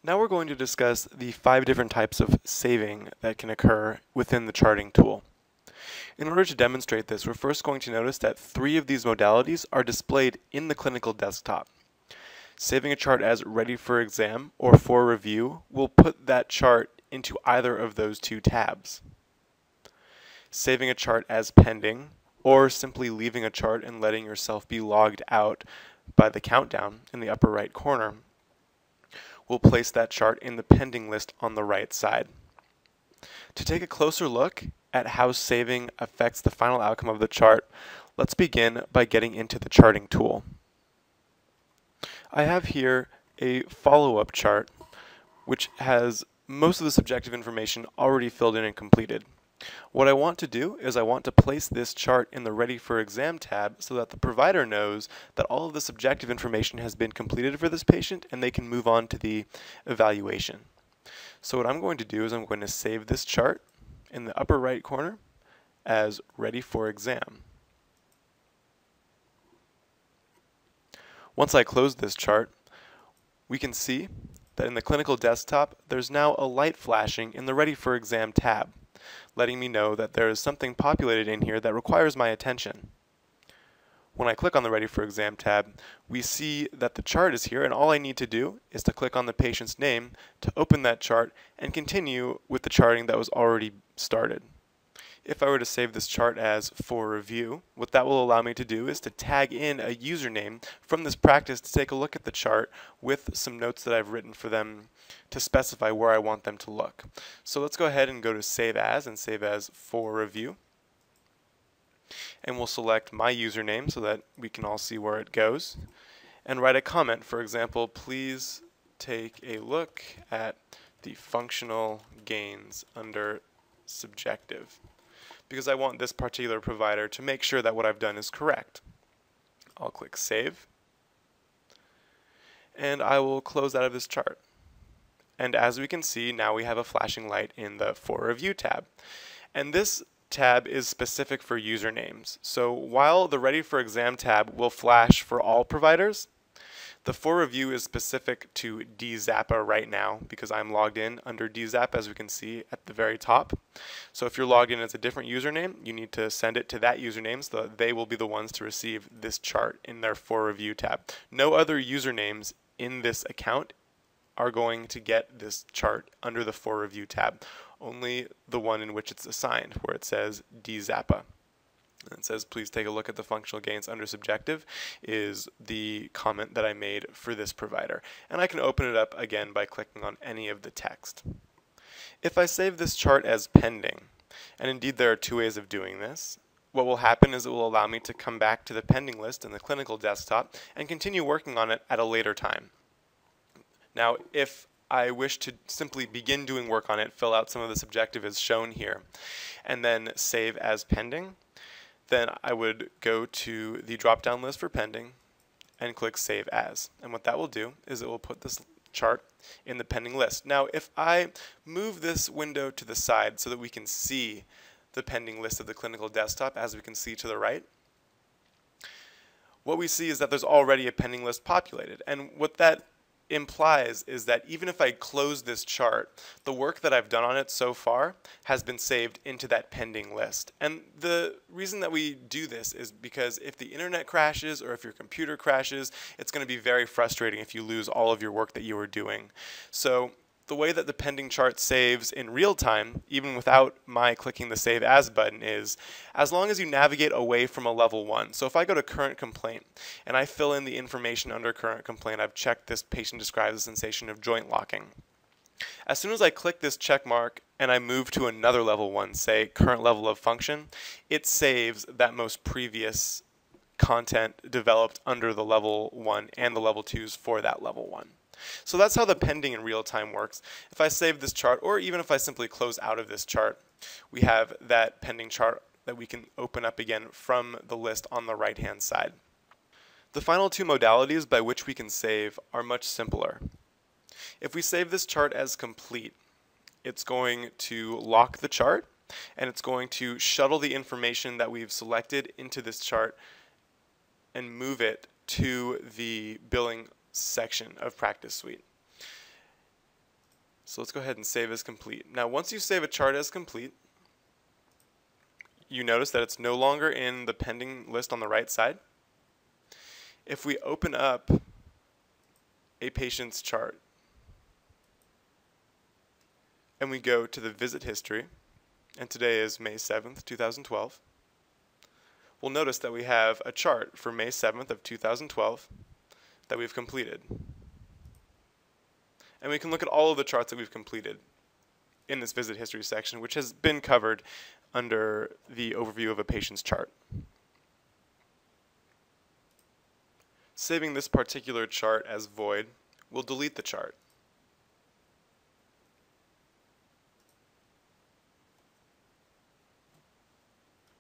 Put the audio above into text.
Now we're going to discuss the 5 different types of saving that can occur within the charting tool. In order to demonstrate this, we're first going to notice that 3 of these modalities are displayed in the clinical desktop. Saving a chart as ready for exam or for review will put that chart into either of those 2 tabs. Saving a chart as pending, or simply leaving a chart and letting yourself be logged out by the countdown in the upper right corner, will place that chart in the pending list on the right side. To take a closer look at how saving affects the final outcome of the chart, let's begin by getting into the charting tool. I have here a follow-up chart which has most of the subjective information already filled in and completed. What I want to do is I want to place this chart in the Ready for Exam tab so that the provider knows that all of the subjective information has been completed for this patient and they can move on to the evaluation. So what I'm going to do is I'm going to save this chart in the upper right corner as Ready for Exam. Once I close this chart, we can see that in the clinical desktop there's now a light flashing in the Ready for Exam tab, letting me know that there is something populated in here that requires my attention. When I click on the Ready for Exam tab, we see that the chart is here, and all I need to do is to click on the patient's name to open that chart and continue with the charting that was already started. If I were to save this chart as for review, what that will allow me to do is to tag in a username from this practice to take a look at the chart with some notes that I've written for them to specify where I want them to look. So let's go ahead and go to Save As and save as for review. And we'll select my username so that we can all see where it goes. And write a comment, for example, please take a look at the functional gains under subjective, because I want this particular provider to make sure that what I've done is correct. I'll click Save, and I will close out of this chart. And as we can see, now we have a flashing light in the For Review tab. And this tab is specific for usernames. So while the Ready for Exam tab will flash for all providers, the For Review is specific to DZAPA right now because I'm logged in under DZAPA, as we can see at the very top. So if you're logged in as a different username, you need to send it to that username so that they will be the ones to receive this chart in their For Review tab. No other usernames in this account are going to get this chart under the For Review tab. Only the one in which it's assigned, where it says DZAPA. And it says, please take a look at the functional gains under subjective, is the comment that I made for this provider. And I can open it up again by clicking on any of the text. If I save this chart as pending, and indeed there are 2 ways of doing this, what will happen is it will allow me to come back to the pending list in the clinical desktop and continue working on it at a later time. Now, if I wish to simply begin doing work on it, fill out some of the subjective as shown here, and then save as pending, then I would go to the drop-down list for pending and click Save As. And what that will do is it will put this chart in the pending list. Now, if I move this window to the side so that we can see the pending list of the clinical desktop, as we can see to the right, what we see is that there's already a pending list populated. And what that implies is that even if I close this chart, the work that I've done on it so far has been saved into that pending list. And the reason that we do this is because if the internet crashes or if your computer crashes, it's going to be very frustrating if you lose all of your work that you were doing. So the way that the pending chart saves in real time, even without my clicking the Save As button, is as long as you navigate away from a level 1. So if I go to current complaint and I fill in the information under current complaint, I've checked this patient describes a sensation of joint locking. As soon as I click this check mark and I move to another level 1, say current level of function, it saves that most previous content developed under the level 1 and the level 2s for that level 1. So that's how the pending in real time works. If I save this chart, or even if I simply close out of this chart, we have that pending chart that we can open up again from the list on the right-hand side. The final 2 modalities by which we can save are much simpler. If we save this chart as complete, it's going to lock the chart, and it's going to shuttle the information that we've selected into this chart and move it to the billing section of Practice Suite. So let's go ahead and save as complete. Now once you save a chart as complete, you notice that it's no longer in the pending list on the right side. If we open up a patient's chart and we go to the visit history, and today is May 7th, 2012, we'll notice that we have a chart for May 7th of 2012 that we've completed. And we can look at all of the charts that we've completed in this visit history section, which has been covered under the overview of a patient's chart. Saving this particular chart as void, we'll delete the chart.